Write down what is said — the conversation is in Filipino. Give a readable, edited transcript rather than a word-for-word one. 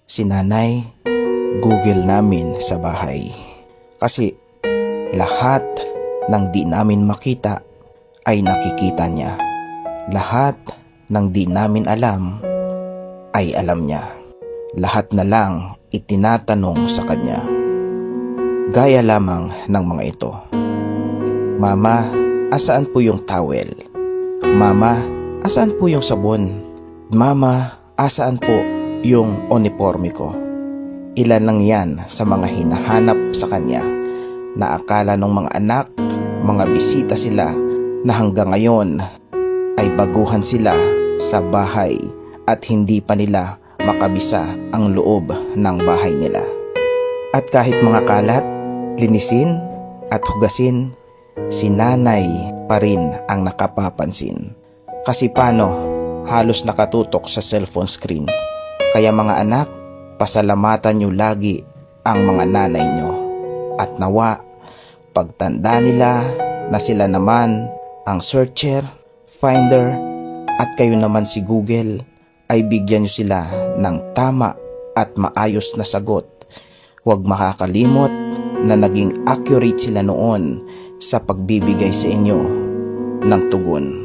si Nanay, Google namin sa bahay. Kasi lahat ng di namin makita ay nakikita niya. Lahat ng di namin alam ay alam niya. Lahat na lang itinatanong sa kanya. Gaya lamang ng mga ito. Mama, asaan po yung towel? Mama, asaan po yung sabon? Mama, asaan po yung uniforme ko? Ilan lang yan sa mga hinahanap sa kanya na akala ng mga anak, mga bisita sila na hanggang ngayon ay baguhan sila sa bahay at hindi pa nila makabisa ang loob ng bahay nila. At kahit mga kalat, linisin at hugasin, si Nanay pa rin ang nakapapansin. Kasi paano, halos nakatutok sa cellphone screen. Kaya mga anak, pasalamatan nyo lagi ang mga nanay nyo. At nawa, pagtanda nila na sila naman ang searcher, finder, at kayo naman si Google, ay bigyan nyo sila ng tama at maayos na sagot. Huwag makakalimot na naging accurate sila noon sa pagbibigay sa inyo ng tugon.